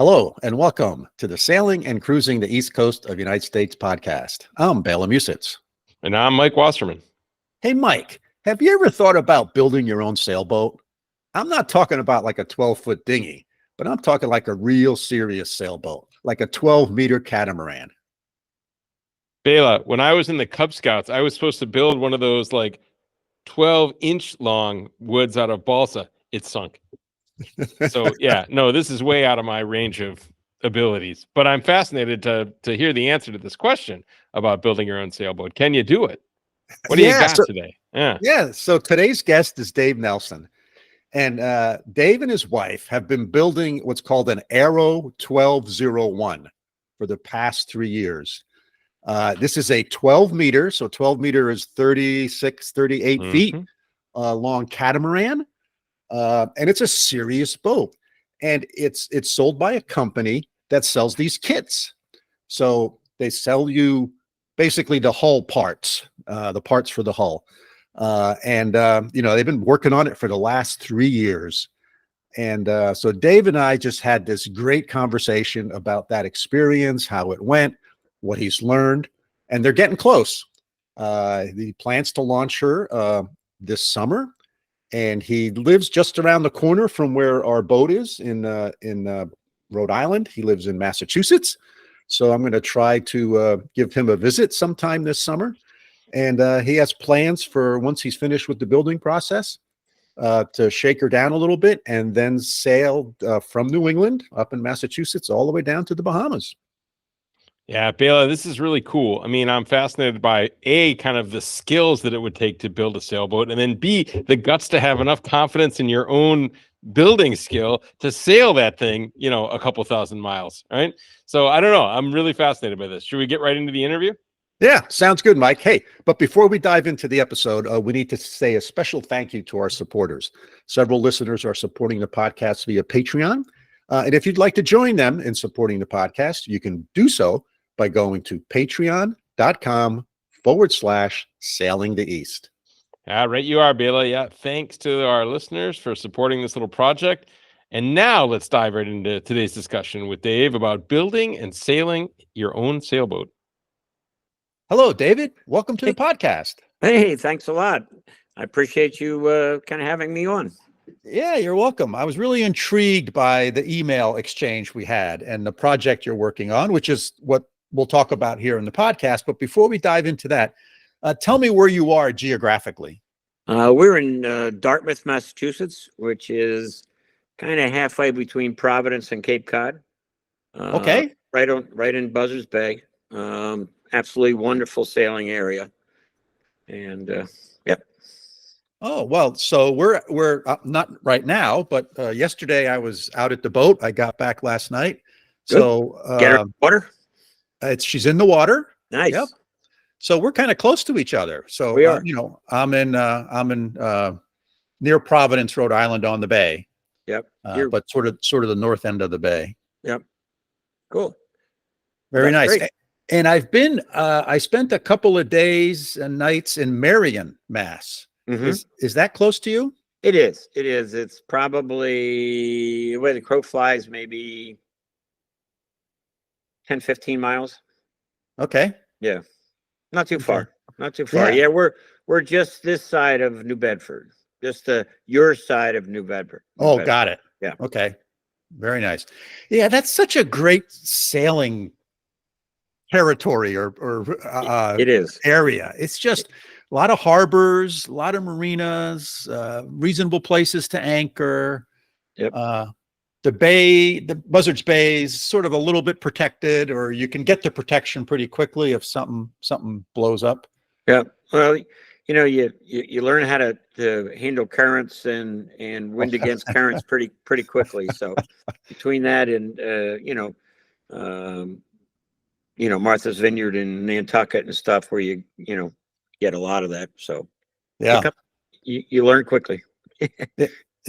Hello and welcome to the Sailing and Cruising the East Coast of the United States podcast. I'm Bela Musits. And I'm Mike Wasserman. Hey, Mike, have you ever thought about building your own sailboat? I'm not talking about like a 12-foot dinghy, but I'm talking like a real serious sailboat, like a 12-meter catamaran. Bela, when I was in the Cub Scouts, I was supposed to build one of those like 12-inch long woods out of balsa. It sunk. So yeah, no, this is way out of my range of abilities, but I'm fascinated to hear the answer to this question about building your own sailboat. Can you do it? What do you got today? Yeah. So today's guest is Dave Neilson, and Dave and his wife have been building what's called an Arrow 1201 for the past 3 years. This is a 12 meter. So 12 meter is 38 feet long catamaran. And it's a serious boat, and it's sold by a company that sells these kits. So they sell you basically the hull parts, the parts for the hull. They've been working on it for the last 3 years. And so Dave and I just had this great conversation about that experience, how it went, what he's learned, and they're getting close. He plans to launch her this summer. And he lives just around the corner from where our boat is in Rhode Island. He lives in Massachusetts. So I'm going to try to give him a visit sometime this summer. And he has plans for, once he's finished with the building process, to shake her down a little bit and then sail from New England up in Massachusetts all the way down to the Bahamas. Yeah, Bela, this is really cool. I mean, I'm fascinated by A, kind of the skills that it would take to build a sailboat, and then B, the guts to have enough confidence in your own building skill to sail that thing, a couple thousand miles, right? So I don't know. I'm really fascinated by this. Should we get right into the interview? Yeah, sounds good, Mike. Hey, but before we dive into the episode, we need to say a special thank you to our supporters. Several listeners are supporting the podcast via Patreon. And if you'd like to join them in supporting the podcast, you can do so by going to patreon.com/sailingtheeast. Right, you are, Bela. Yeah, thanks to our listeners for supporting this little project. And now let's dive right into today's discussion with Dave about building and sailing your own sailboat. Hello, David. Welcome to the podcast. Hey, thanks a lot. I appreciate you kind of having me on. Yeah, you're welcome. I was really intrigued by the email exchange we had and the project you're working on, which is what we'll talk about here in the podcast. But before we dive into that, tell me where you are geographically. We're in Dartmouth, Massachusetts, which is kind of halfway between Providence and Cape Cod. Okay. Right in Buzzards Bay. Absolutely wonderful sailing area. And yep. Oh, well, so we're not right now, but yesterday I was out at the boat. I got back last night. Good. So Get her in the water. She's in the water. Nice. Yep. So we're kind of close to each other. So we are. I'm in near Providence, Rhode Island, on the bay. Yep. But sort of the north end of the bay. Yep. Cool. Very nice. Great. And I spent a couple of days and nights in Marion, Mass. Mm-hmm. Is that close to you? It is. It's probably, the way the crow flies, maybe 10, 15 miles. Okay. Yeah. Not too far. Not too far. Yeah, we're just this side of New Bedford. Just your side of New Bedford. Got it. Yeah. Okay. Very nice. Yeah, that's such a great sailing territory or it is area. It's just a lot of harbors, a lot of marinas, reasonable places to anchor. Yep. The bay, the Buzzards Bay is sort of a little bit protected, or you can get the protection pretty quickly if something blows up. Yeah. Well, you learn how to handle currents and wind against currents pretty quickly. So between that and Martha's Vineyard and Nantucket and stuff, where you get a lot of that. So yeah, you learn quickly.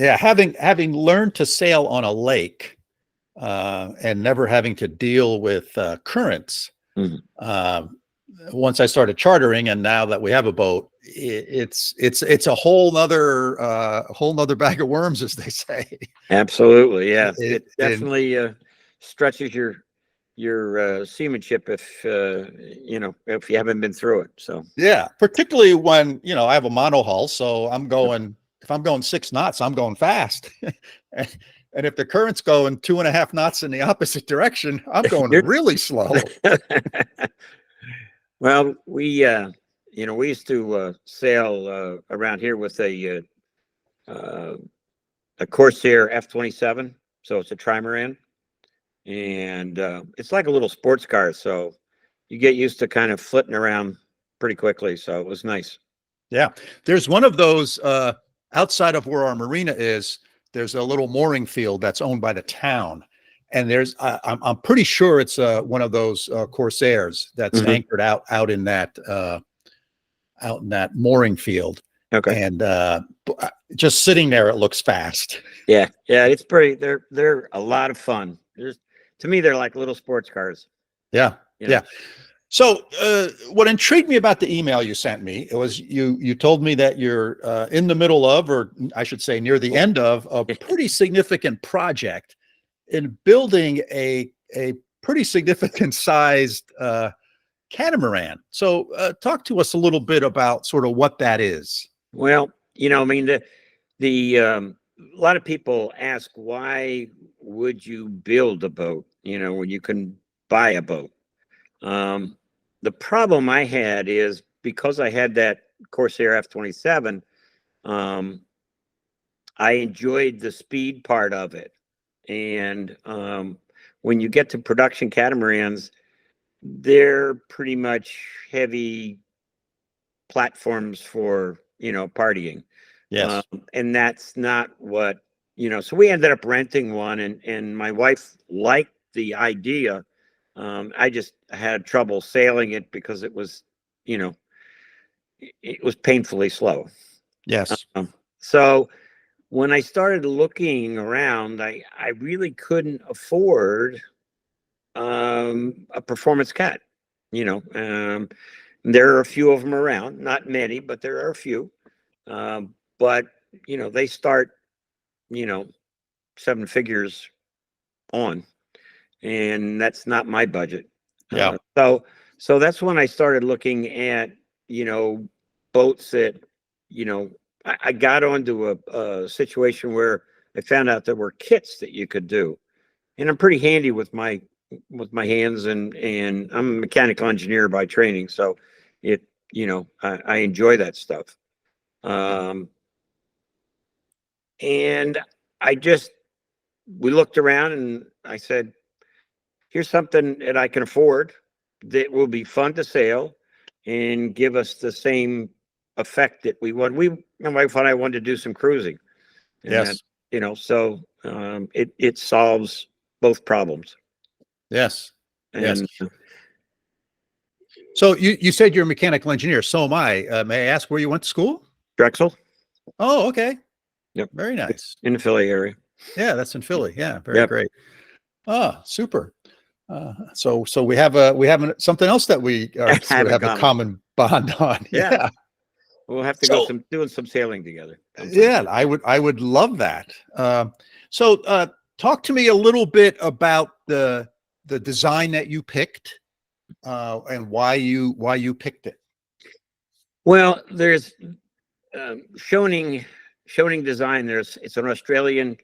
Yeah, having learned to sail on a lake and never having to deal with currents. Mm-hmm. Once I started chartering, and now that we have a boat, it's a whole nother bag of worms, as they say. Absolutely, yeah. It definitely stretches your seamanship if if you haven't been through it. So Yeah, particularly when, I have a monohull, so if I'm going 6 knots, I'm going fast. And if the current's going 2.5 knots in the opposite direction, I'm going You're- really slow. well, we used to sail around here with a Corsair F-27, so it's a trimaran, and it's like a little sports car, so you get used to kind of flitting around pretty quickly. So it was nice. Yeah. There's one of those outside of where our marina is. There's a little mooring field that's owned by the town. And I'm pretty sure it's one of those Corsairs that's Mhm. anchored out in that mooring field. Okay. And just sitting there, it looks fast. Yeah, it's pretty. They're a lot of fun. To me, they're like little sports cars. Yeah. Yeah. So what intrigued me about the email you sent me, it was you told me that you're in the middle of, or I should say near the end of, a pretty significant project in building a pretty significant sized catamaran. So talk to us a little bit about sort of what that is. Well, I mean, a lot of people ask, why would you build a boat, when you can buy a boat? The problem I had is, because I had that Corsair F-27, I enjoyed the speed part of it. And when you get to production catamarans, they're pretty much heavy platforms for, partying. Yes. And that's not what, so we ended up renting one, and my wife liked the idea. I just had trouble sailing it because it was, it was painfully slow. Yes. So when I started looking around, I really couldn't afford a performance cat. There are a few of them around, not many, but there are a few. But they start, 7 figures on, and that's not my budget. Yeah. So that's when I started looking at, boats that, I got onto a situation where I found out there were kits that you could do, and I'm pretty handy with my hands, and I'm a mechanical engineer by training, so I enjoy that stuff. And we looked around, and I said, here's something that I can afford that will be fun to sail and give us the same effect that we want. My wife and I wanted to do some cruising. And Yes. so it solves both problems. Yes. And Yes. So you said you're a mechanical engineer. So am I. May I ask where you went to school? Drexel. Oh, okay. Yep. Very nice. In the Philly area. Yeah, that's in Philly. Yeah, very Yep. great. Ah, super. So we have something else that we are sort of have a common bond on. Yeah. We'll have to go doing some sailing together. Yeah, I would love that. So talk to me a little bit about the design that you picked and why you picked it. Well, there's Schionning Design. It's an Australian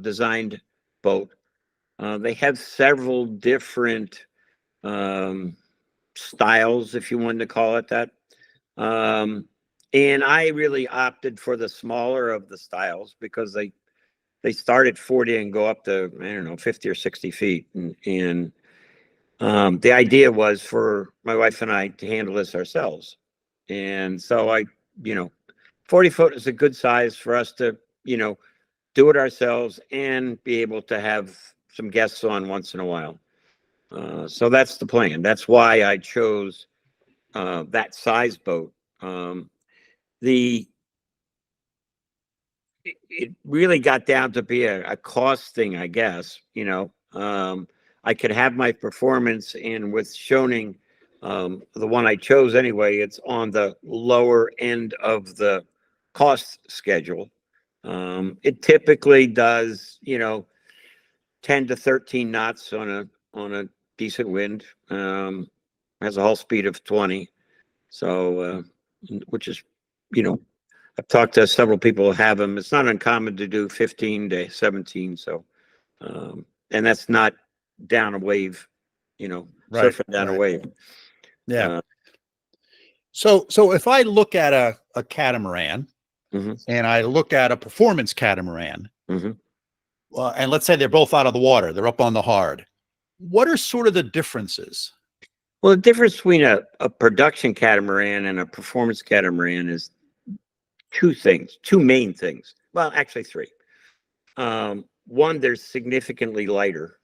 designed boat. They have several different styles, if you wanted to call it that. And I really opted for the smaller of the styles because they start at 40 and go up to, I don't know, 50 or 60 feet. And the idea was for my wife and I to handle this ourselves. And so 40 foot is a good size for us to, do it ourselves and be able to have some guests on once in a while. So that's the plan. That's why I chose that size boat. It really got down to be a cost thing, I guess. I could have my performance, and with Schionning, the one I chose anyway, it's on the lower end of the cost schedule. It typically does, 10 to 13 knots on a decent wind. Has a hull speed of 20. So, which is, you know, I've talked to several people who have them. It's not uncommon to do 15 to 17. So, and that's not down a wave, you know, Right, surfing down a right. wave. Yeah. So if I look at a catamaran Mhm. and I look at a performance catamaran, Mhm. and let's say they're both out of the water, they're up on the hard. What are sort of the differences? Well, the difference between a production catamaran and a performance catamaran is two main things. Well, actually three. One, they're significantly lighter.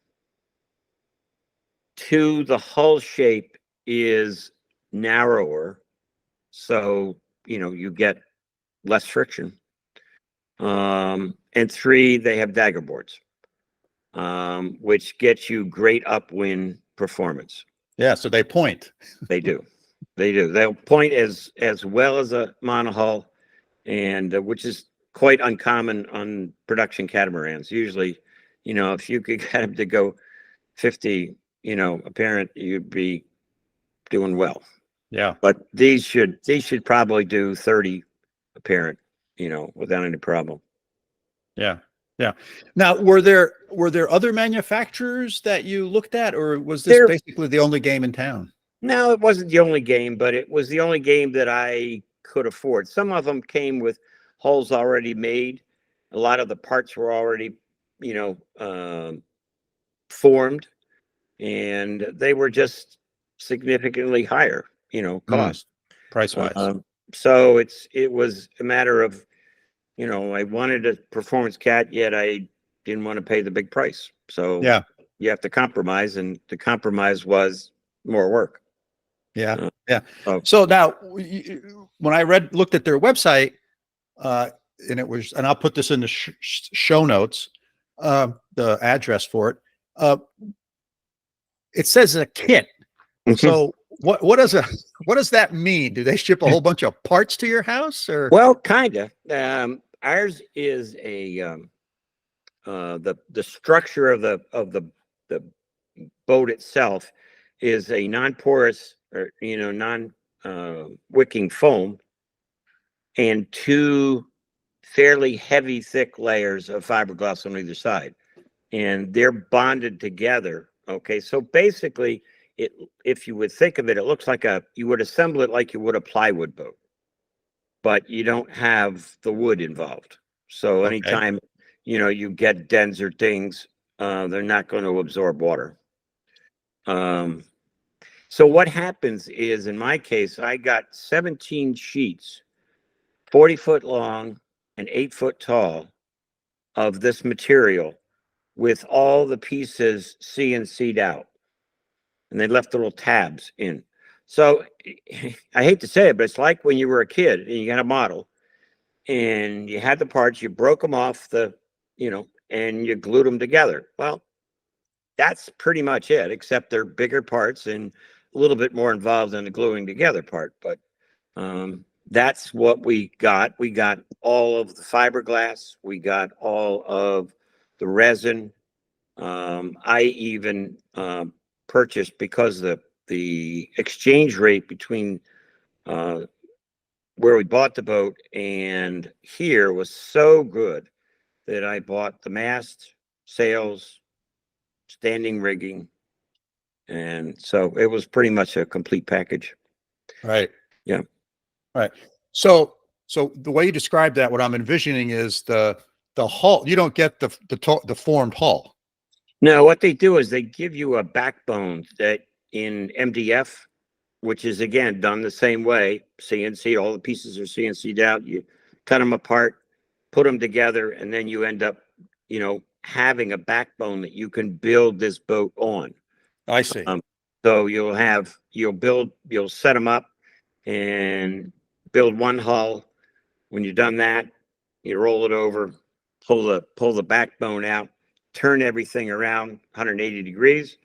Two, the hull shape is narrower, so you get less friction. And three, they have dagger boards, which gets you great upwind performance. Yeah, so they point. They do. They'll point as well as a monohull, and which is quite uncommon on production catamarans. Usually, if you could get them to go 50, apparent, you'd be doing well. Yeah. But these should probably do 30 apparent, without any problem. Yeah. Yeah. Now, were there other manufacturers that you looked at, or was this basically the only game in town? No, it wasn't the only game, but it was the only game that I could afford. Some of them came with hulls already made. A lot of the parts were already, formed, and they were just significantly higher, cost. Price-wise. So it was a matter of, I wanted a performance cat, yet I didn't want to pay the big price. So yeah, you have to compromise, and the compromise was more work. Yeah. Yeah. So now when I looked at their website, and I'll put this in the show notes, the address for it. It says a kit. Mhm. So what does that mean? Do they ship a whole bunch of parts to your house, or? Well, kind of. Ours is a the structure of the boat itself is a non-porous or wicking foam, and two fairly heavy, thick layers of fiberglass on either side, and they're bonded together. Okay, so basically, if you would think of it, it looks like you would assemble it like you would a plywood boat, but you don't have the wood involved. So anytime you get dents or things, they're not going to absorb water. So what happens is, in my case, I got 17 sheets, 40 foot long and 8 foot tall, of this material with all the pieces CNC'd out, and they left little tabs in. So I hate to say it, but it's like when you were a kid and you got a model and you had the parts, you broke them off and you glued them together. Well, that's pretty much it, except they're bigger parts and a little bit more involved in the gluing together part. But that's what we got. We got all of the fiberglass. We got all of the resin. I even purchased, because the exchange rate between where we bought the boat and here was so good, that I bought the mast, sails, standing rigging, and so it was pretty much a complete package. Right. Yeah. Right. So the way you describe that, what I'm envisioning is the hull. You don't get the formed hull. No, what they do is they give you a backbone that in MDF, which is again done the same way, CNC, all the pieces are CNC'd out. You cut them apart, put them together, and then you end up, having a backbone that you can build this boat on. I see. So you'll set them up and build one hull. When you've done that, you roll it over, pull the backbone out, turn everything around 180 degrees,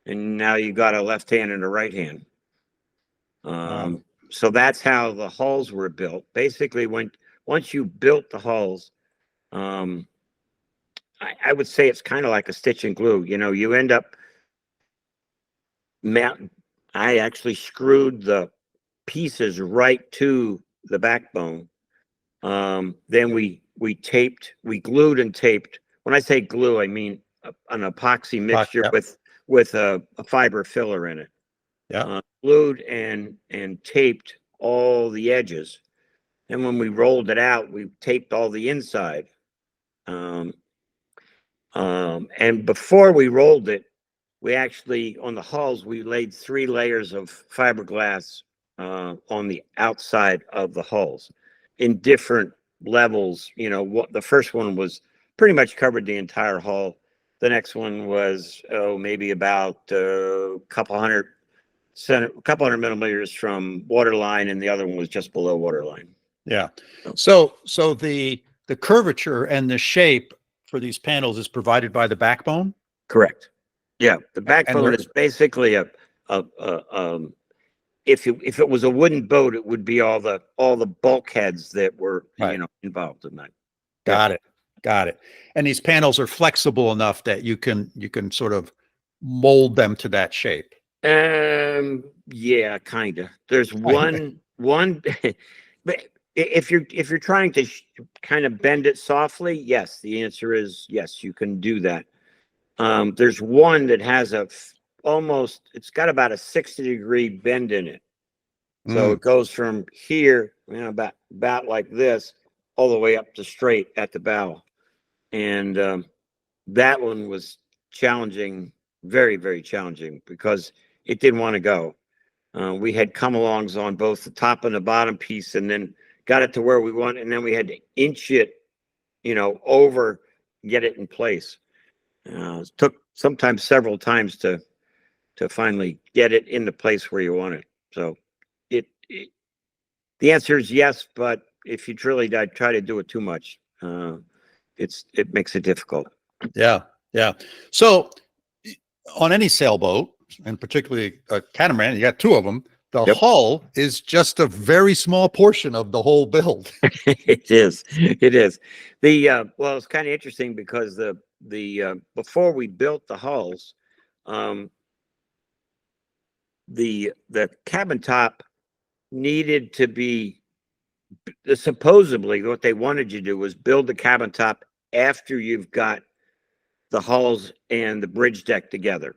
and now you got a left hand and a right hand. So that's how the hulls were built. Basically, once you built the hulls, I would say it's kind of like a stitch and glue. You know, you end up I actually screwed the pieces right to the backbone. Then we glued and taped. When I say glue, I mean an epoxy mixture Yep. with a fiber filler in it. Yeah. Glued and taped all the edges. And when we rolled it out, we taped all the inside. And before we rolled it, we actually, on the hulls, we laid 3 layers of fiberglass on the outside of the hulls in different levels. You know, what the first one was pretty much covered the entire hull. The next one was maybe about a couple hundred millimeters from waterline, and the other one was just below waterline. Yeah. So the curvature and the shape for these panels is provided by the backbone? Correct. Yeah, the backbone is basically if it was a wooden boat, it would be all the bulkheads that were involved in that. Got it. And these panels are flexible enough that you can sort of mold them to that shape. Yeah, kind of. There's one, but if you're trying to kind of bend it softly, yes, the answer is yes, you can do that. There's one that has it's got about a 60-degree bend in it. So it goes from here, about like this, all the way up to straight at the bow. And that one was challenging, very, very challenging, because it didn't want to go. We had come-alongs on both the top and the bottom piece, and then got it to where we want, and then we had to inch it, over, get it in place. It took sometimes several times to finally get it in the place where you want it. So the answer is yes, but if you try to do it too much, it makes it difficult. Yeah. So on any sailboat, and particularly a catamaran, you got 2 of them. The hull is just a very small portion of the whole build. It is. Well, it's kind of interesting because the before we built the hulls, the cabin top needed to be, supposedly what they wanted you to do was build the cabin top after you've got the hulls and the bridge deck together,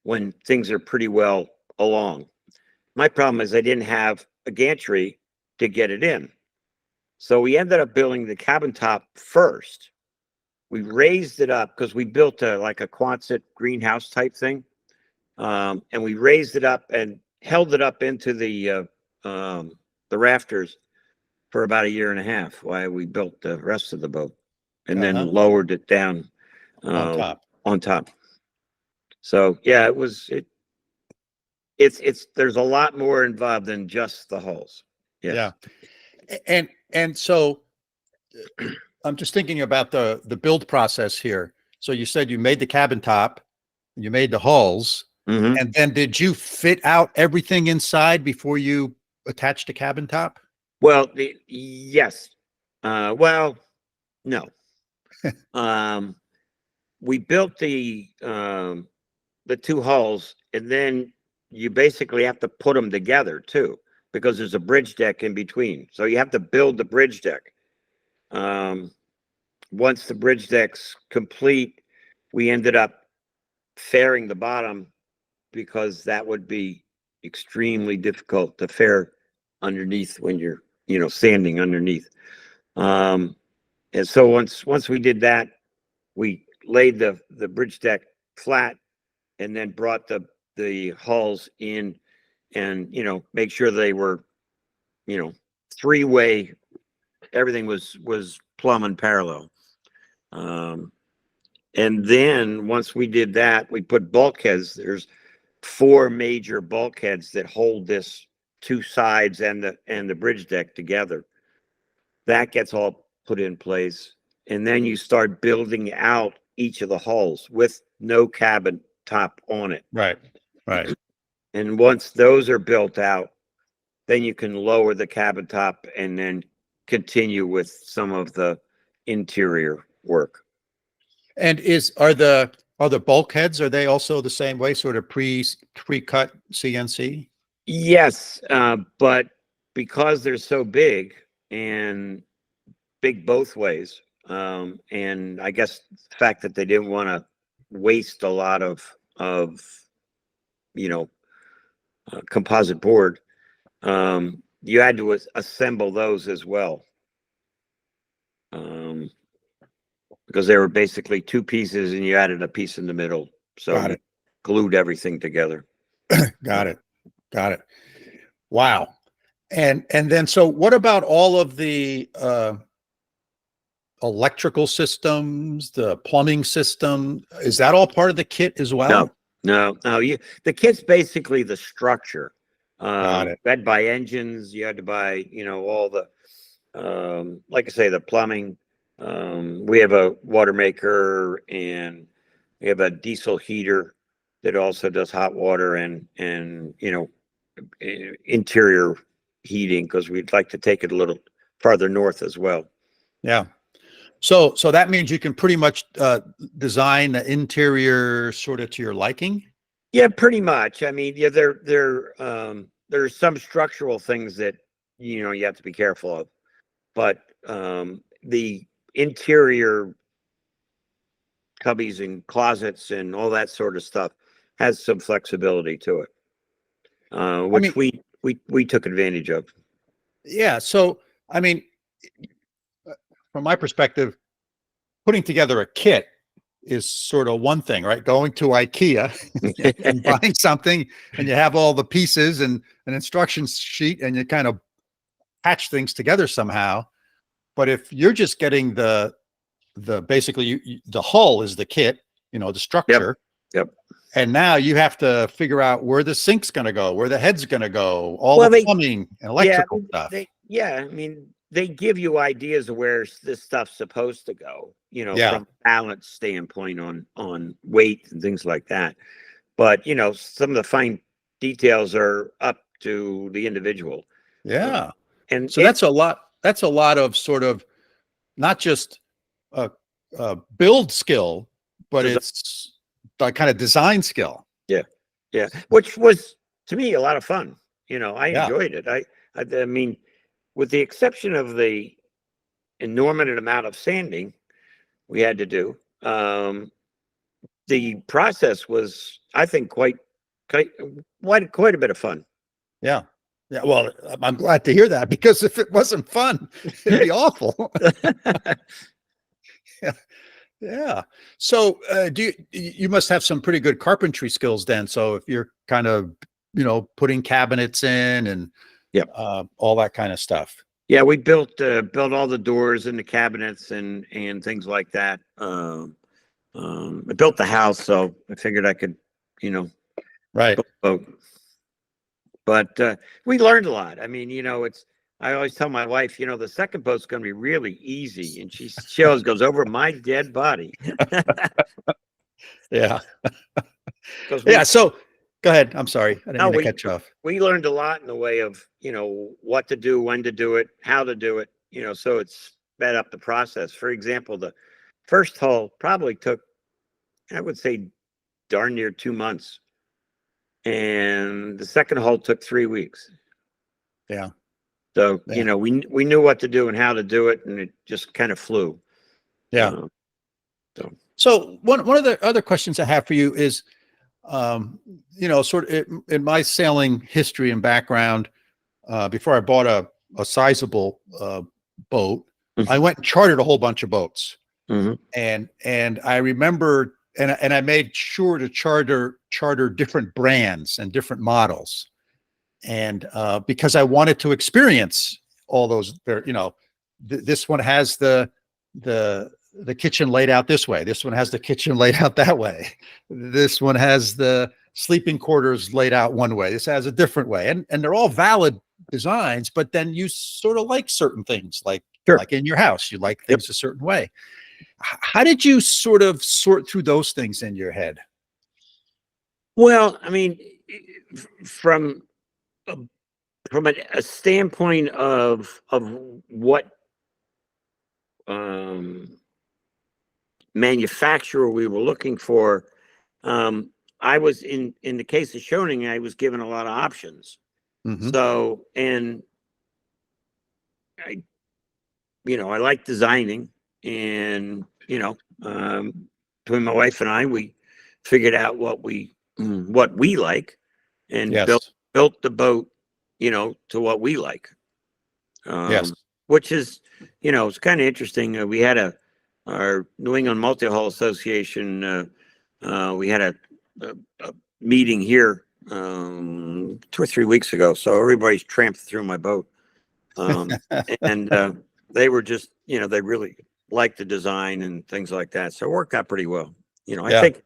when things are pretty well along. My problem is I didn't have a gantry to get it in. So we ended up building the cabin top first. We raised it up because we built like a Quonset greenhouse type thing. And we raised it up and held it up into the rafters for about 1.5 years while we built the rest of the boat, and then lowered it down on top. So yeah, it's there's a lot more involved than just the hulls. Yes. Yeah. And so I'm just thinking about the build process here. So you said you made the cabin top, you made the hulls, and then did you fit out everything inside before you attached the cabin top? Well, yes. Well, no. We built the 2 hulls, and then you basically have to put them together too, because there's a bridge deck in between. So you have to build the bridge deck. Once the bridge deck's complete, we ended up fairing the bottom, because that would be extremely difficult to fair underneath when you're, sanding underneath. And so once we did that, we laid the bridge deck flat, and then brought the hulls in, and make sure they were 3-way. Everything was plumb and parallel. And then once we did that, we put bulkheads. There's 4 major bulkheads that hold this 2 sides and the bridge deck together. That gets all put in place, and then you start building out each of the hulls with no cabin top on it. Right. And once those are built out, then you can lower the cabin top and then continue with some of the interior work. And are the bulkheads, are they also the same way, sort of pre-cut CNC? Yes, but because they're so big and big both ways, and I guess the fact that they didn't want to waste a lot of you know composite board, you had to assemble those as well, because they were basically two pieces and you added a piece in the middle, so Got you it. glued everything together. Got it. Got it. Wow. And then, so what about all of the electrical systems, the plumbing system? Is that all part of the kit as well? No. The kit's basically the structure. Got it. You had to buy engines. You had to buy, all the, like I say, the plumbing. We have a water maker and we have a diesel heater that also does hot water and interior heating, because we'd like to take it a little farther north as well. Yeah. So that means you can pretty much design the interior sort of to your liking. Yeah, pretty much. I mean, yeah, there's some structural things that you have to be careful of, but the interior cubbies and closets and all that sort of stuff has some flexibility to it, which we took advantage of. Yeah. So, I mean, from my perspective, putting together a kit is sort of one thing, right? Going to IKEA and buying something, and you have all the pieces and an instruction sheet, and you kind of patch things together somehow. But if you're just getting the basically the hull is the kit, the structure. Yep. And now you have to figure out where the sink's going to go, where the head's going to go, all the plumbing and electrical stuff. I mean, they give you ideas of where this stuff's supposed to go, from a balance standpoint on weight and things like that. But, some of the fine details are up to the individual. Yeah. And so that's a lot of sort of not just a build skill, but it's the kind of design skill. Yeah. Which was, to me, a lot of fun. I enjoyed it. I mean, with the exception of the enormous amount of sanding we had to do, the process was, I think, quite a bit of fun. Yeah. Well, I'm glad to hear that, because if it wasn't fun, it'd be awful. Yeah. So, you must have some pretty good carpentry skills then. So if you're kind of, putting cabinets in and all that kind of stuff. Yeah, we built all the doors and the cabinets and things like that. I built the house, so I figured I could, right. But we learned a lot. I mean, I always tell my wife, the second boat's going to be really easy, and she always goes, over my dead body. Yeah. Yeah. So go ahead. I'm sorry. I didn't mean to cut you off. We learned a lot in the way of, what to do, when to do it, how to do it, so it's sped up the process. For example, the first hull probably took, I would say, darn near 2 months. And the second hull took 3 weeks. Yeah. So, we knew what to do and how to do it, and it just kind of flew. Yeah. So one of the other questions I have for you is, sort of in my sailing history and background, before I bought a sizable boat, I went and chartered a whole bunch of boats. And I remember, and I made sure to charter different brands and different models. And because I wanted to experience all those, this one has the kitchen laid out this way. This one has the kitchen laid out that way. This one has the sleeping quarters laid out one way. This has a different way. And they're all valid designs, but then you sort of like certain things, like in your house, you like things a certain way. How did you sort of sort through those things in your head? Well, I mean, from a standpoint of what manufacturer we were looking for, I was in the case of Schionning, I was given a lot of options. Mhm. So, and I, I like designing, and, between my wife and I, we figured out what we like, and Yes. built the boat, to what we like. Yes. Which is, it's kind of interesting. We had our New England Multi-Hull Association, we had a meeting here 2 or 3 weeks ago. So everybody's tramped through my boat. And they were just, they really liked the design and things like that. So it worked out pretty well. I Yeah. think,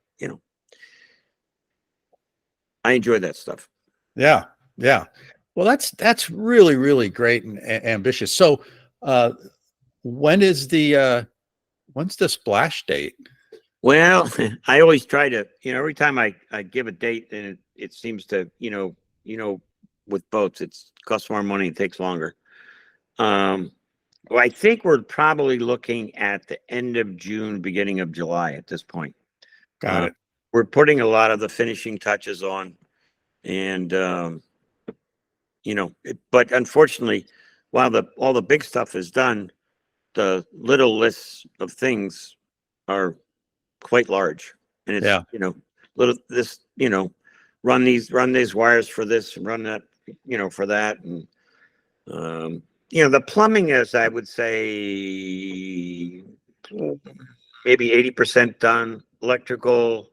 I enjoy that stuff. Yeah. Yeah. Well, that's really, really great and ambitious. So, when is when's the splash date? Well, I always try to, every time I give a date, and it seems to, with boats, it's costs more money and takes longer. Well, I think we're probably looking at the end of June, beginning of July at this point. Got it. We're putting a lot of the finishing touches on, and but unfortunately, while all the big stuff is done, the little lists of things are quite large, and it's Yeah. little this run these wires for this, run that for that, and the plumbing is, I would say, maybe 80% done. Electrical,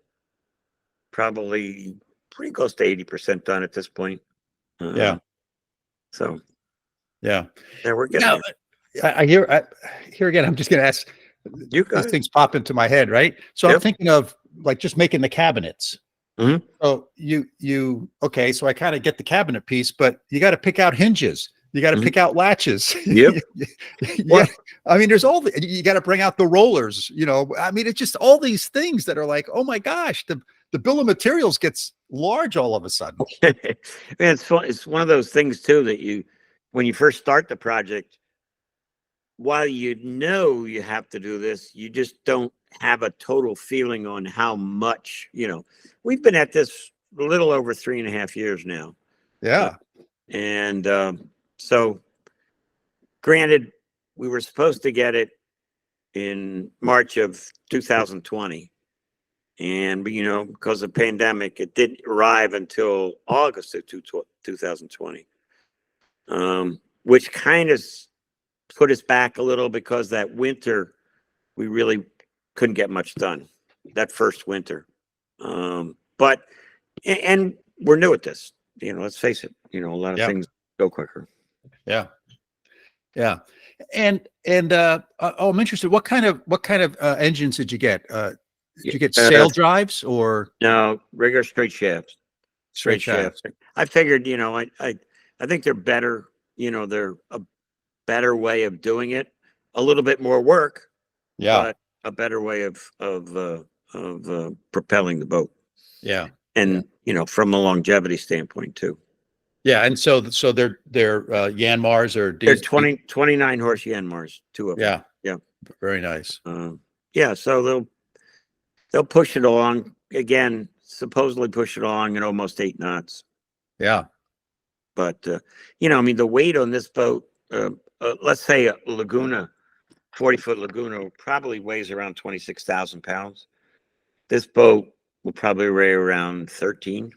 probably pretty close to 80% done at this point. Yeah. So Yeah. we're getting Now, there. I hear again. I'm just going to ask. You got These it. things pop into my head, right? So I'm Yep. thinking of like just making the cabinets. Mhm. So okay. So I kind of get the cabinet piece, but you got to pick out hinges. You got to Mhm. pick out latches. Yep. Yeah. I mean, there's you got to bring out the rollers, I mean, it's just all these things that are like, oh my gosh, the bill of materials gets large all of a sudden. Man, it's fun. It's one of those things too that when you first start the project, while you have to do this, you just don't have a total feeling on how much, we've been at this a little over 3.5 years now. Yeah. And so granted, we were supposed to get it in March of 2020. And, because of pandemic, it didn't arrive until August of 2020, which kind of put us back a little, because that winter, we really couldn't get much done that first winter. But we're new at this, let's face it, a lot of Yeah. things go quicker. Yeah. Yeah. And I'm interested. What kind of engines did you get? Did you get sail drives or No, regular straight shafts? straight shafts? I figured, I think they're better. They're a better way of doing it. A little bit more work, Yeah. but a better way of propelling the boat. Yeah. And from a longevity standpoint too. Yeah. And so they're Yanmars or They're 29 horse Yanmars, 2 of them. Yeah. Yeah. Very nice. Yeah. So they'll push it along again. Supposedly push it along at almost 8 knots. Yeah. But I mean, the weight on this boat, let's say a Laguna, 40-foot Laguna, probably weighs around 26,000 pounds. This boat will probably weigh around 13.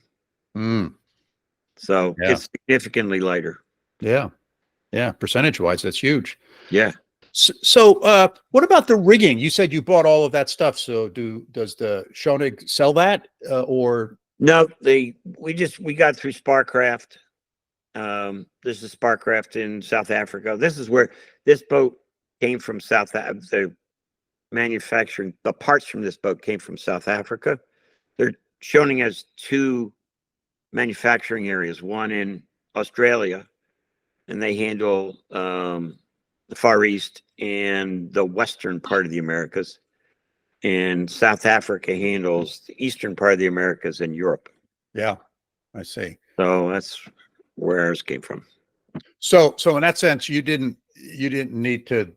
So Yeah. it's significantly lighter. Yeah. Yeah. Percentage wise, that's huge. Yeah. So what about the rigging? You said you bought all of that stuff. So does the Schionning sell that or? No, we got through Sparcraft. There's a Sparcraft in South Africa. This is where this boat came from. The manufacturing, the parts from this boat came from South Africa. They're Schionning has 2 manufacturing areas, one in Australia, and they handle the Far East and the western part of the Americas, and South Africa handles the eastern part of the Americas and Europe. Yeah, I see. So that's where ours came from. So in that sense, you didn't need to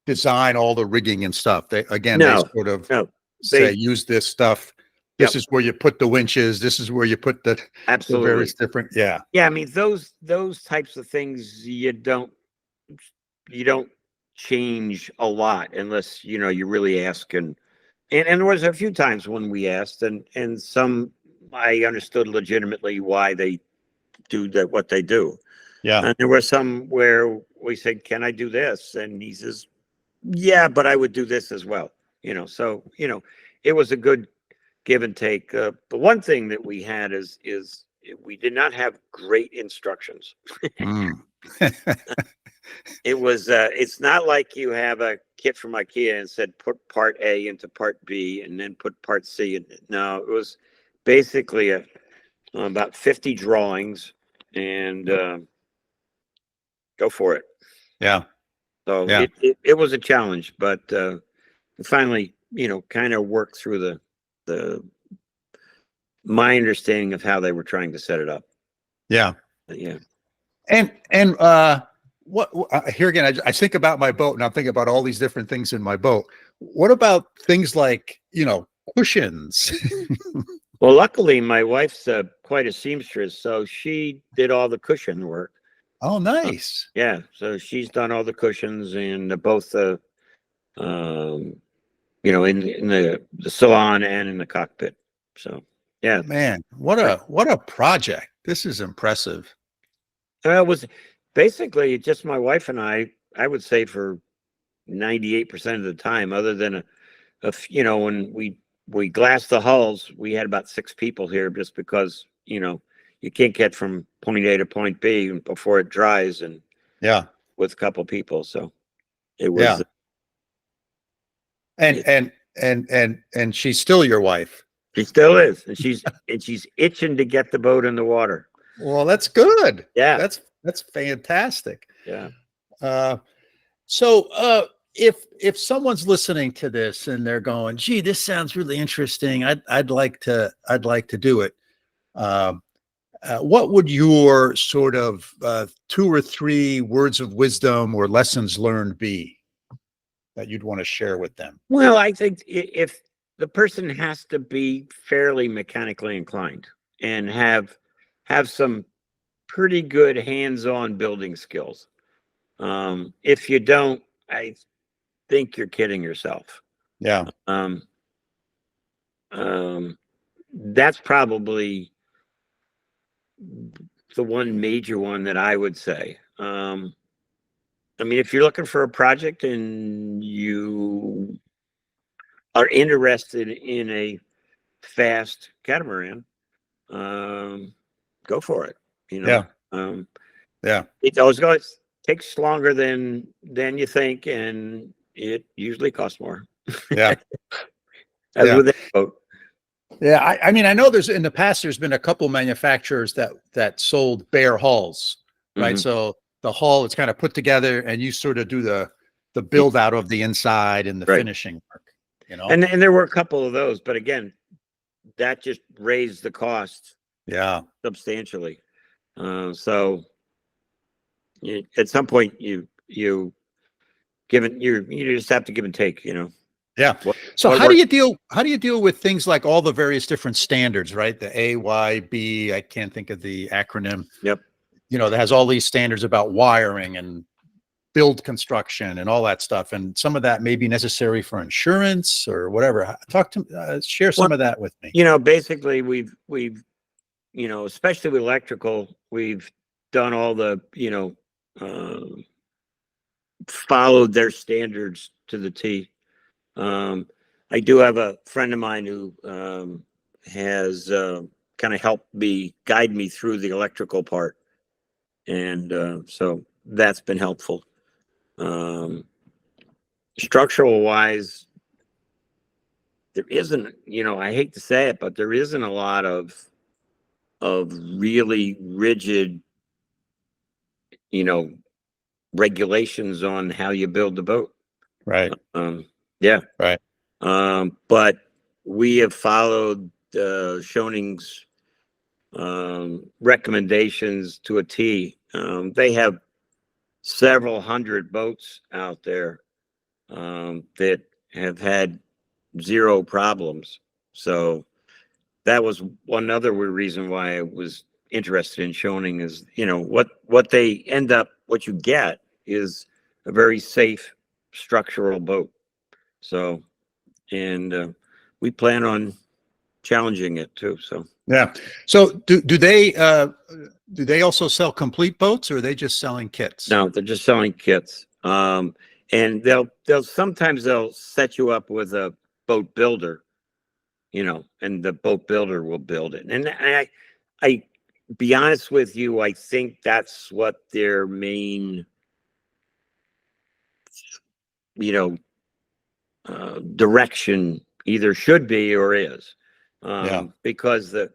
design all the rigging and stuff. They No, sort of no, say, they, use this stuff. This Yep. is where you put the winches. This is where you put the absolutely. various different. Yeah. Yeah, I mean those types of things you don't change a lot unless you really ask, and there was a few times when we asked, and some I understood legitimately why they do that, what they do. Yeah. And there were some where we said, "Can I do this?" And he says, "Yeah, but I would do this as well." So it was a good give and take. The one thing that we had is we did not have great instructions. Mm. It was it's not like you have a kit from IKEA and said put part A into part B and then put part C. And no, it was basically about 50 drawings and go for it. Yeah. So Yeah. it was a challenge, but we finally kind of worked through the my understanding of how they were trying to set it up. Yeah. But yeah. And what here again, I think about my boat and I'm thinking about all these different things in my boat. What about things like, cushions? Well, luckily my wife's quite a seamstress, so she did all the cushion work. Oh, nice. Yeah, so she's done all the cushions and both the in the salon and in the cockpit. So yeah, Man, what a project. This is impressive. it was basically just my wife and I would say for 98% of the time, other than when we glassed the hulls, we had about 6 people here just because you can't get from point A to point B before it dries, and Yeah. with a couple people, so it Yeah. was. And she's still your wife. She still is, and she's itching to get the boat in the water. Well, that's good. Yeah, That's fantastic. yeah. So if someone's listening to this and they're going, gee, this sounds really interesting. I'd like to do it. What would your sort of 2 or 3 words of wisdom or lessons learned be that you'd want to share with them? Well, I think if the person has to be fairly mechanically inclined and have some pretty good hands-on building skills. If you don't, I think you're kidding yourself. Yeah. That's probably the one major one that I would say. I mean, if you're looking for a project and you are interested in a fast catamaran, go for it. Yeah. Yeah. It always takes longer than you think, and it usually costs more. Yeah. As Yeah. with that boat. Yeah. I mean, I know in the past, there's been a couple manufacturers that sold bare hulls, right? Mhm. So the hull is kind of put together and you sort of do the build out of the inside and the Right. finishing work, And there were a couple of those, but again, that just raised the cost Yeah. substantially. So at some point you just have to give and take, Yeah. So how do you deal with things like all the various different standards, right? The AYB, I can't think of the acronym. Yep. That has all these standards about wiring and build construction and all that stuff. And some of that may be necessary for insurance or whatever. Share some of that with me. Basically we've especially with electrical, we've done all the, followed their standards to the T. I do have a friend of mine who has kind of helped guide me through the electrical part. And so that's been helpful. Structural wise, there isn't, I hate to say it, but there isn't a lot of really rigid, regulations on how you build the boat. Right. Yeah. Right. But we have followed Schioning's recommendations to a T. They have several hundred boats out there, that have had zero problems. So that was one other reason why I was interested in Schionning is, what they end up, what you get is a very safe structural boat. So, and we plan on challenging it too. So Yeah. So do they also sell complete boats, or are they just selling kits? no, they're just selling kits. And they'll sometimes they'll set you up with a boat builder, and the boat builder will build it. And I be honest with you, I think that's what their main, direction either should be or is. Yeah. Because they're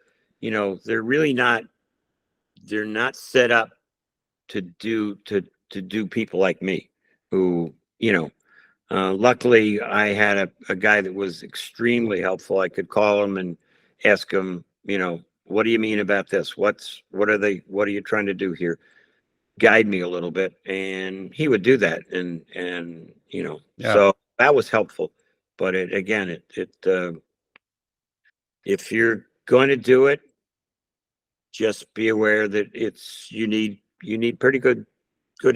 really not, they're not set up to do people like me who, luckily I had a guy that was extremely helpful. I could call him and ask him, what do you mean about this? What are you trying to do here? Guide me a little bit. And he would do that. And Yeah. so that was helpful. But if you're going to do it, just be aware that you need pretty good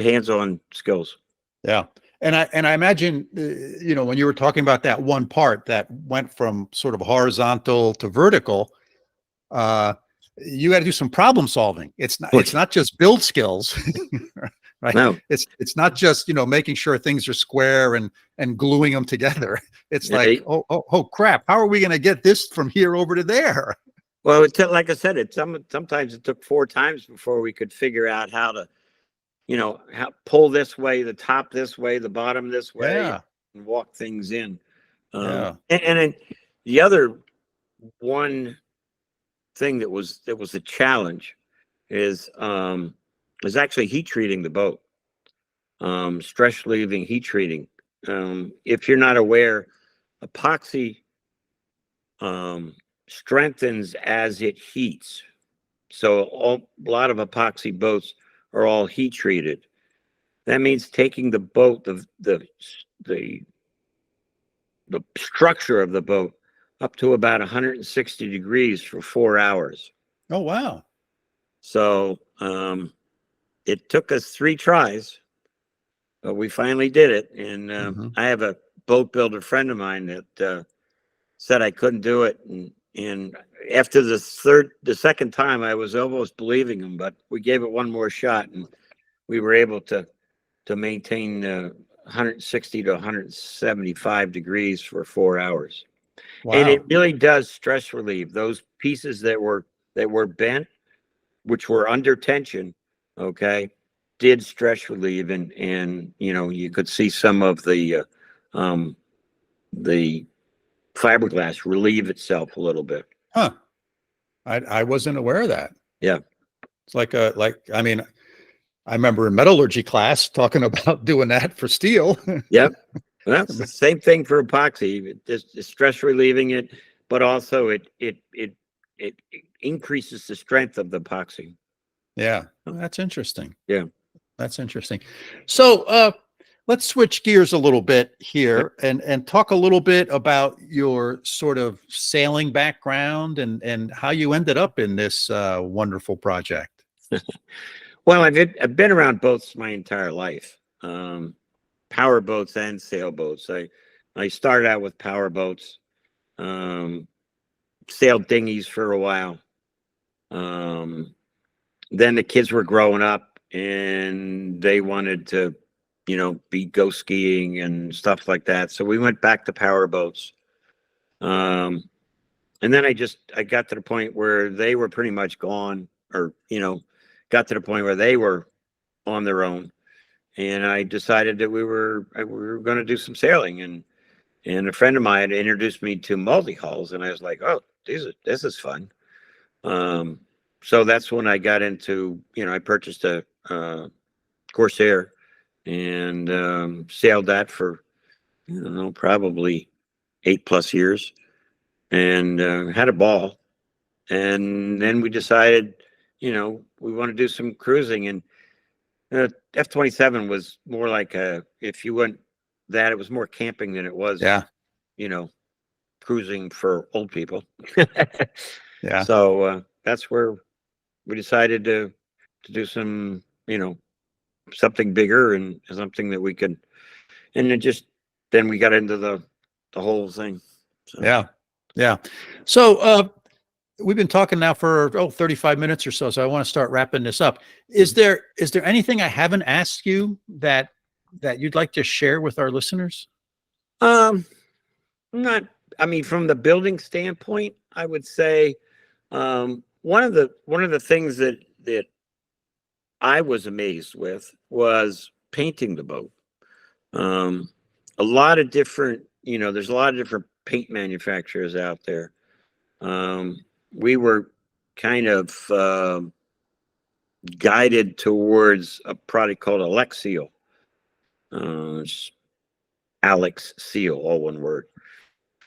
hands-on skills. Yeah. And I imagine, when you were talking about that one part that went from sort of horizontal to vertical, you had to do some problem solving. It's not just build skills, right? No, It's not just, making sure things are square and gluing them together. It's like, oh crap, how are we going to get this from here over to there? well, like I said, sometimes it took 4 times before we could figure out how to, how pull this way, the top this way, the bottom this way, Yeah. and walk things in. Yeah. And then the other one thing that was a challenge is actually heat treating the boat. Stress relieving heat treating. If you're not aware, epoxy strengthens as it heats. So a lot of epoxy boats are all heat treated. That means taking the boat, the structure of the boat up to about 160 degrees for 4 hours. Oh, wow. So it took us 3 tries, but we finally did it. And I have a boat builder friend of mine that said I couldn't do it. And after the second time, I was almost believing him, but we gave it one more shot, and we were able to maintain 160 to 175 degrees for 4 hours. Wow. And it really does stress relieve those pieces that were bent, which were under tension. Okay, did stress relieve, and you could see some of the fiberglass relieve itself a little bit. Huh. I wasn't aware of that. Yeah. It's I mean, I remember in metallurgy class talking about doing that for steel. Yep. Well, it's the same thing for epoxy. It's stress relieving it, but also it increases the strength of the epoxy. Yeah. That's interesting. Yeah. That's interesting. So, let's switch gears a little bit here and talk a little bit about your sort of sailing background and how you ended up in this wonderful project. Well, I've been around boats my entire life, power boats and sailboats. I started out with power boats, sailed dinghies for a while. Then the kids were growing up and they wanted to, go skiing and stuff like that. So we went back to power boats. And then I got to the point where they were pretty much gone, or, got to the point where they were on their own. And I decided that we were going to do some sailing, and a friend of mine introduced me to multi-hulls, and I was like, oh, this is fun. So that's when I got into, I purchased a Corsair and sailed that for, probably 8+ years, and had a ball. And then we decided, we want to do some cruising, and F-27 was more like if you went that. It was more camping than it was, Yeah. you know, cruising for old people. Yeah. So that's where we decided to do some, you know, something bigger and something that we could, and then we got into the whole thing. So. Yeah. Yeah. So, we've been talking now for 35 minutes or so. So I want to start wrapping this up. Is there anything I haven't asked you that you'd like to share with our listeners? Not, I mean, from the building standpoint, I would say, one of the things that I was amazed with was painting the boat. A lot of different, you know, there's a lot of different paint manufacturers out there. We were kind of guided towards a product called Alexial. It's Alex Seal, all one word.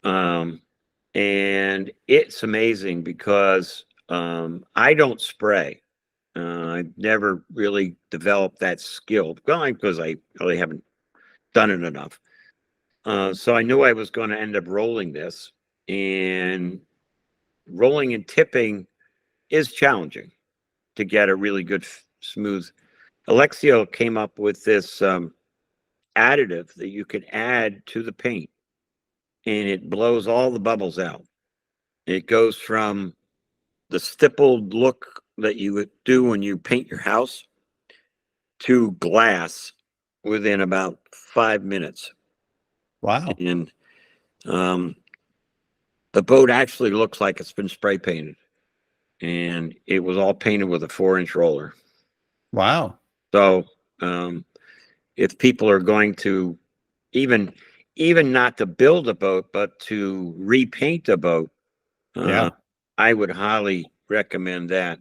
And it's amazing because I don't spray. I've never really developed that skill because I really haven't done it enough. So I knew I was going to end up rolling this, and rolling and tipping is challenging to get a really good smooth. Alexio came up with this additive that you can add to the paint, and it blows all the bubbles out. It goes from the stippled look that you would do when you paint your house to glass within about 5 minutes. Wow. And the boat actually looks like it's been spray painted, and it was all painted with a 4-inch roller. Wow. So if people are going to even not to build a boat, but to repaint a boat, Yeah. I would highly recommend that.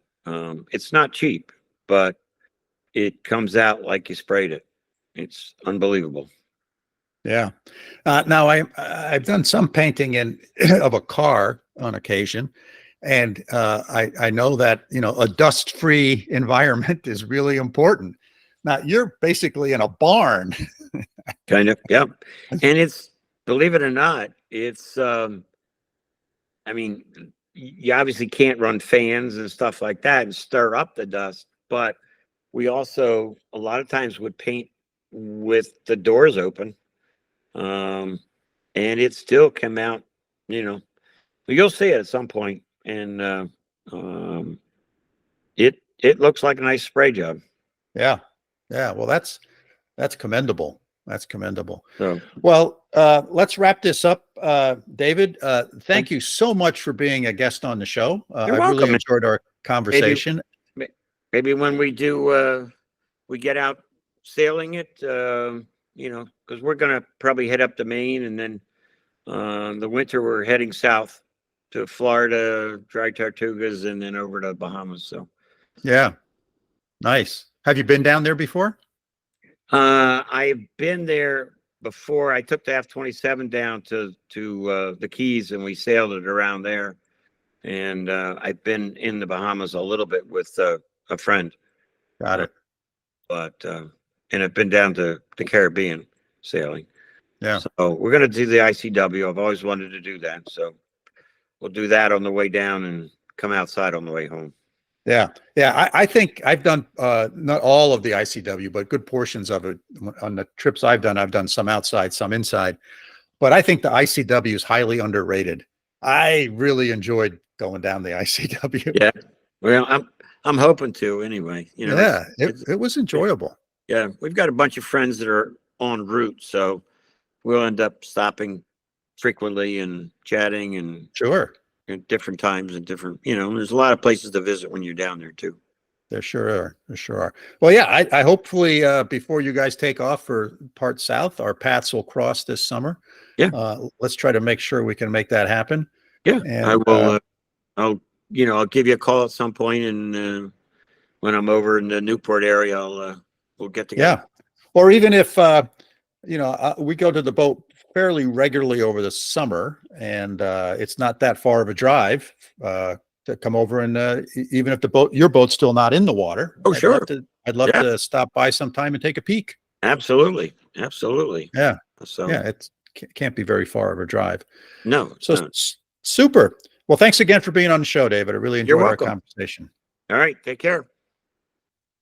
It's not cheap, but it comes out like you sprayed it. It's unbelievable. Yeah. Now I've done some painting of a car on occasion, and I know that, you know, a dust-free environment is really important. Now you're basically in a barn. Kind of, yeah. And it's, believe it or not, it's I mean, you obviously can't run fans and stuff like that and stir up the dust, but we also a lot of times would paint with the doors open. And it still came out, you know, you'll see it at some point, and it looks like a nice spray job. Yeah. Yeah. Well, that's commendable. That's commendable. So, Well, let's wrap this up. David, thank you so much for being a guest on the show. I You're really welcome. enjoyed our conversation. maybe when we do, we get out sailing it, you know, because we're gonna probably head up to Maine, and then the winter we're heading south to Florida, dry Tortugas, and then over to Bahamas. So, Yeah. Nice. Have you been down there before? I've been there before. I took the F-27 down to the Keys, and we sailed it around there. And I've been in the Bahamas a little bit with a friend. Got it. But and I've been down to the Caribbean sailing. Yeah. So we're gonna do the ICW. I've always wanted to do that. So we'll do that on the way down and come outside on the way home. Yeah. Yeah. I think I've done not all of the ICW, but good portions of it. On the trips I've done some outside, some inside. But I think the ICW is highly underrated. I really enjoyed going down the ICW. Yeah. Well, I'm hoping to anyway. You know. Yeah, it was enjoyable. Yeah, we've got a bunch of friends that are en route, so we'll end up stopping frequently and chatting and Sure. at different times and different, you know, there's a lot of places to visit when you're down there too. There sure are. There sure are. Well, yeah, I hopefully before you guys take off for part south, our paths will cross this summer. Yeah. Let's try to make sure we can make that happen. Yeah, And, I will. I'll give you a call at some point, and when I'm over in the Newport area, we'll get together. Yeah. Or even if, we go to the boat fairly regularly over the summer, and it's not that far of a drive to come over, and even if your boat's still not in the water. Oh, sure. I'd love to stop by sometime and take a peek. Absolutely. Absolutely. Yeah. So Yeah, can't be very far of a drive. no. So super. Well, thanks again for being on the show, David. I really You're enjoyed our welcome. conversation. All right. Take care.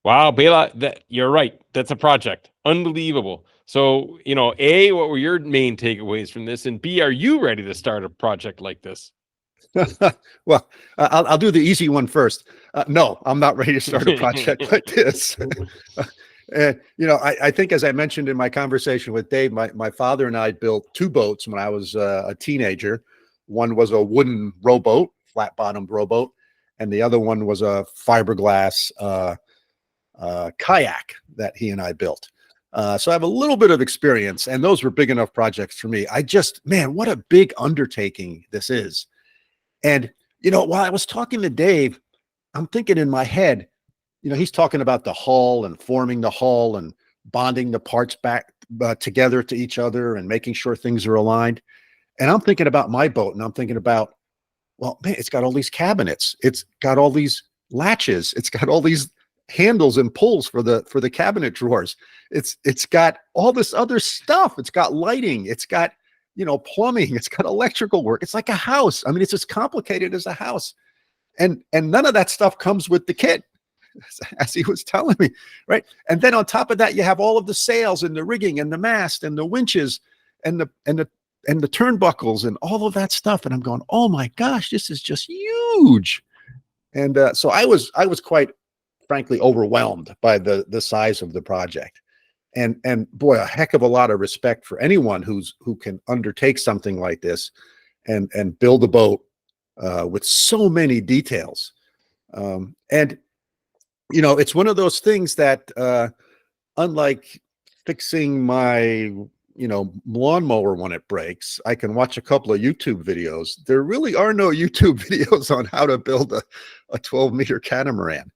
Wow, Bela, you're right. That's a project. Unbelievable. So, A, what were your main takeaways from this? And B, are you ready to start a project like this? Well, I'll do the easy one first. No, I'm not ready to start a project like this. And, I think, as I mentioned in my conversation with Dave, my father and I built 2 boats when I was a teenager. One was a wooden rowboat, flat-bottomed rowboat, and the other one was a fiberglass kayak that he and I built. So I have a little bit of experience, and those were big enough projects for me. Man, what a big undertaking this is. And, while I was talking to Dave, I'm thinking in my head, he's talking about the hull and forming the hull and bonding the parts back together to each other and making sure things are aligned. And I'm thinking about my boat, and I'm thinking about, well, man, it's got all these cabinets. It's got all these latches. It's got all these handles and pulls for the cabinet drawers. It's got all this other stuff. It's got lighting. It's got, plumbing. It's got electrical work. It's like a house. I mean, it's as complicated as a house. And none of that stuff comes with the kit, as he was telling me, right? And then on top of that, you have all of the sails and the rigging and the mast and the winches and the turnbuckles and all of that stuff. And I'm going, oh my gosh, this is just huge. And so I was quite frankly overwhelmed by the size of the project. And boy, a heck of a lot of respect for anyone who can undertake something like this and build a boat with so many details. And it's one of those things that unlike fixing my lawnmower when it breaks, I can watch a couple of YouTube videos. There really are no YouTube videos on how to build a 12-meter catamaran.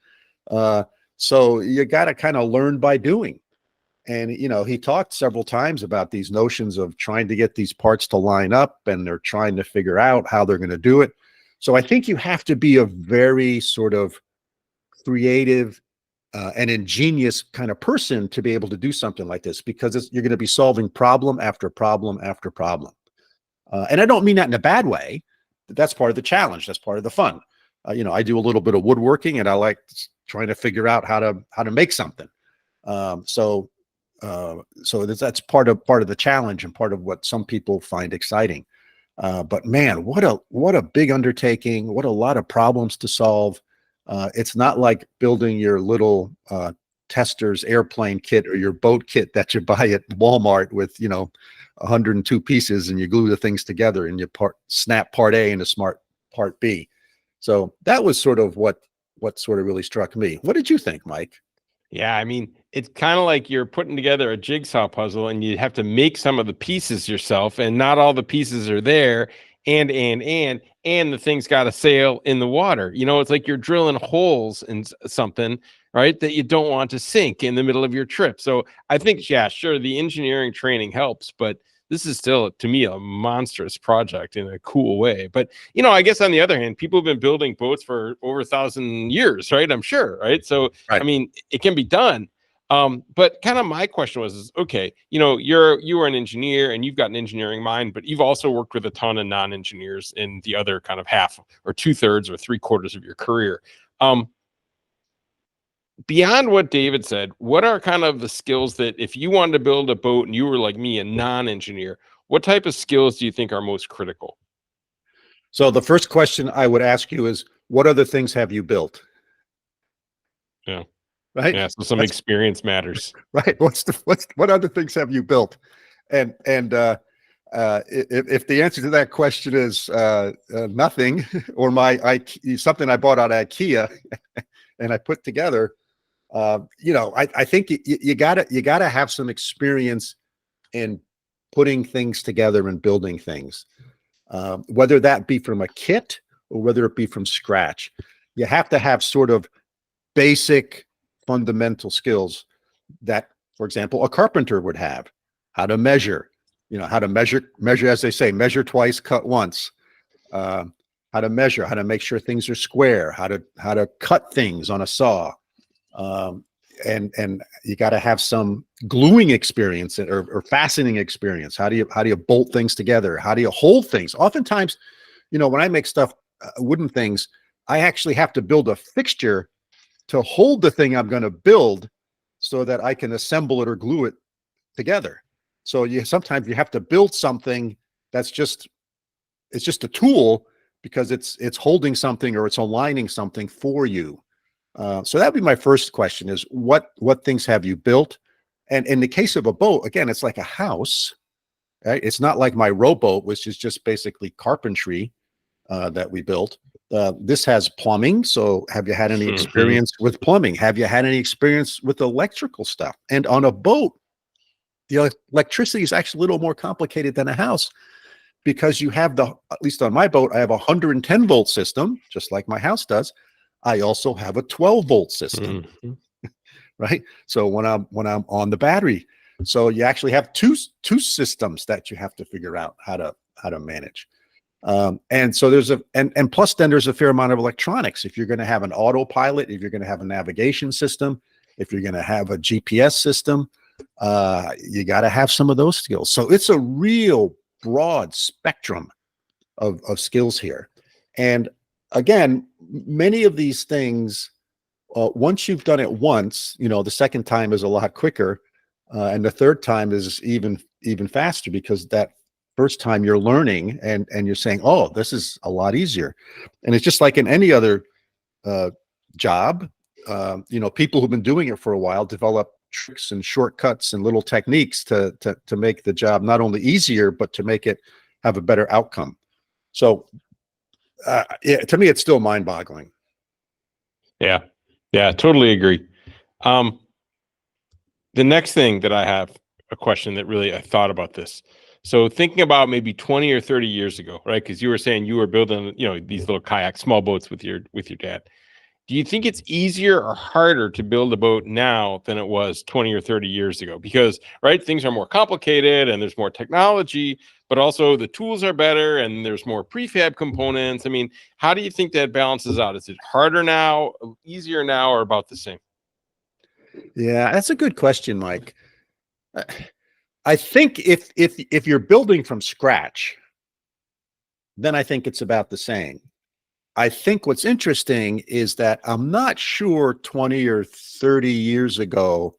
So you got to kind of learn by doing. And, he talked several times about these notions of trying to get these parts to line up, and they're trying to figure out how they're going to do it. So I think you have to be a very sort of creative and ingenious kind of person to be able to do something like this, because you're going to be solving problem after problem after problem. And I don't mean that in a bad way. That's part of the challenge. That's part of the fun. I do a little bit of woodworking, and I like trying to figure out how to make something. So that's part of the challenge and part of what some people find exciting. But man, what a big undertaking! What a lot of problems to solve. It's not like building your little tester's airplane kit or your boat kit that you buy at Walmart with 102 pieces, and you glue the things together and you snap part A into smart part B. So that was sort of what sort of really struck me. What did you think, Mike? Yeah, I mean, it's kind of like you're putting together a jigsaw puzzle, and you have to make some of the pieces yourself, and not all the pieces are there. And the thing's got to sail in the water. It's like you're drilling holes in something, right, that you don't want to sink in the middle of your trip. So I think, yeah, sure, the engineering training helps, but this is still, to me, a monstrous project in a cool way. But, I guess on the other hand, people have been building boats for over 1,000 years, right? I'm sure, right? So, right. I mean, it can be done. But kind of my question was, okay, you were an engineer and you've got an engineering mind, but you've also worked with a ton of non-engineers in the other kind of half or 2/3 or 3/4 of your career. Beyond what David said, what are kind of the skills that if you wanted to build a boat and you were like me, a non-engineer, what type of skills do you think are most critical? So the first question I would ask you is, what other things have you built? Yeah. Right. Yeah. So some experience matters. Right. What other things have you built? And if the answer to that question is nothing, or something I bought out of IKEA and I put together, I think you gotta have some experience in putting things together and building things, whether that be from a kit or whether it be from scratch. You have to have sort of basic fundamental skills that, for example, a carpenter would have. How to measure, how to measure, as they say, measure twice, cut once. How to measure, how to make sure things are square, how to cut things on a saw. and you got to have some gluing experience or fastening experience. How do you bolt things together? How do you hold things? Oftentimes, when I make stuff, wooden things, I actually have to build a fixture to hold the thing I'm going to build so that I can assemble it or glue it together. So sometimes you have to build something that's just a tool because it's holding something or it's aligning something for you. So that'd be my first question: is what things have you built? And in the case of a boat, again, it's like a house, right? It's not like my rowboat, which is just basically carpentry that we built. This has plumbing. So have you had any experience with plumbing? Have you had any experience with electrical stuff? And on a boat, the electricity is actually a little more complicated than a house, because you have at least on my boat, I have a 110 volt system, just like my house does. I also have a 12 volt system, right? So when I'm on the battery, so you actually have two systems that you have to figure out how to manage. And so and plus then there's a fair amount of electronics. If you're going to have an autopilot, if you're going to have a navigation system, if you're going to have a GPS system, you got to have some of those skills. So it's a real broad spectrum of skills here. And again, many of these things, once you've done it once, the second time is a lot quicker. And the third time is even faster, because that first time you're learning and you're saying, oh, this is a lot easier. And it's just like in any other job, people who've been doing it for a while develop tricks and shortcuts and little techniques to make the job not only easier, but to make it have a better outcome. So to me, it's still mind-boggling. Yeah, totally agree. The next thing that I have a question that really I thought about this. So thinking about maybe 20 or 30 years ago, right? Because you were saying you were building, these little kayaks, small boats with your dad. Do you think it's easier or harder to build a boat now than it was 20 or 30 years ago? Because, right, things are more complicated and there's more technology, but also the tools are better and there's more prefab components. I mean, how do you think that balances out? Is it harder now, easier now, or about the same? Yeah, that's a good question, Mike. I think if you're building from scratch, then I think it's about the same. I think what's interesting is that I'm not sure 20 or 30 years ago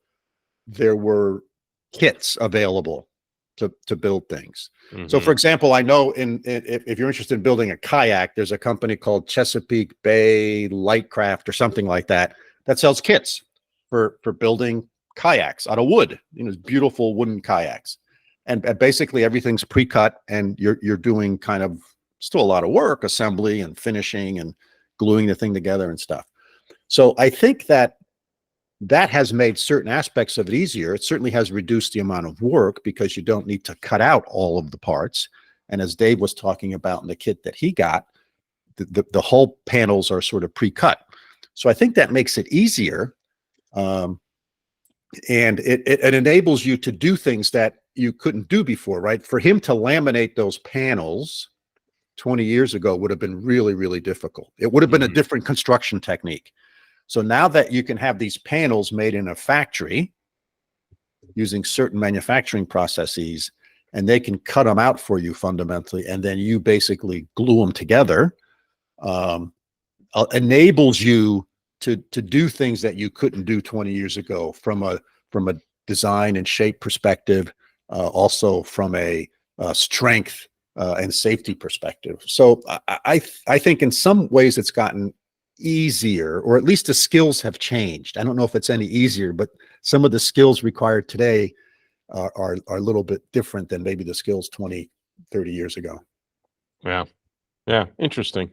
there were kits available to build things. So, for example, I know if you're interested in building a kayak, there's a company called Chesapeake Bay Lightcraft or something like that sells kits for building kayaks out of wood. Beautiful wooden kayaks, and basically everything's pre-cut, and you're doing kind of still a lot of work, assembly and finishing and gluing the thing together and stuff. So I think that has made certain aspects of it easier. It certainly has reduced the amount of work because you don't need to cut out all of the parts. And as Dave was talking about in the kit that he got, the whole panels are sort of pre-cut. So I think that makes it easier. And it enables you to do things that you couldn't do before, right? For him to laminate those panels 20 years ago would have been really, really difficult. It would have been a different construction technique. So now that you can have these panels made in a factory using certain manufacturing processes, and they can cut them out for you fundamentally, and then you basically glue them together, enables you to do things that you couldn't do 20 years ago from a design and shape perspective, also from a strength and safety perspective. So I think in some ways it's gotten easier, or at least the skills have changed. I don't know if it's any easier, but some of the skills required today are a little bit different than maybe the skills 20, 30 years ago. Yeah, interesting.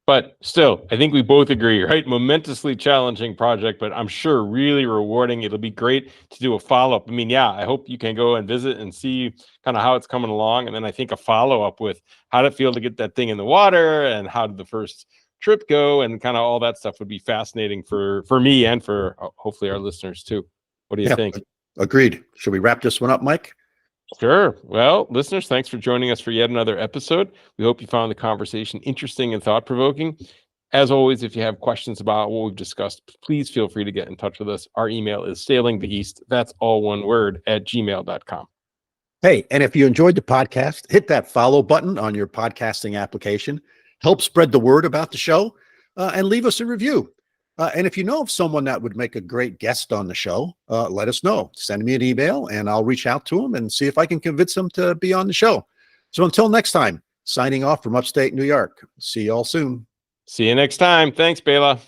But still, I think we both agree, right? Momentously challenging project, but I'm sure really rewarding. It'll be great to do a follow-up. I mean, yeah, I hope you can go and visit and see kind of how it's coming along. And then I think a follow-up with how did it feel to get that thing in the water, and how did the first trip go, and kind of all that stuff would be fascinating for me and for hopefully our listeners too. What do you think? Agreed. Should we wrap this one up, Mike? Sure. Well, listeners, thanks for joining us for yet another episode. We hope you found the conversation interesting and thought-provoking. As always, if you have questions about what we've discussed, please feel free to get in touch with us. Our email is sailingtheeast, that's all one word, @gmail.com. Hey, and if you enjoyed the podcast, hit that follow button on your podcasting application. Help spread the word about the show, and leave us a review. And if you know of someone that would make a great guest on the show, let us know. Send me an email and I'll reach out to them and see if I can convince them to be on the show. So until next time, signing off from upstate New York. See you all soon. See you next time. Thanks, Bela.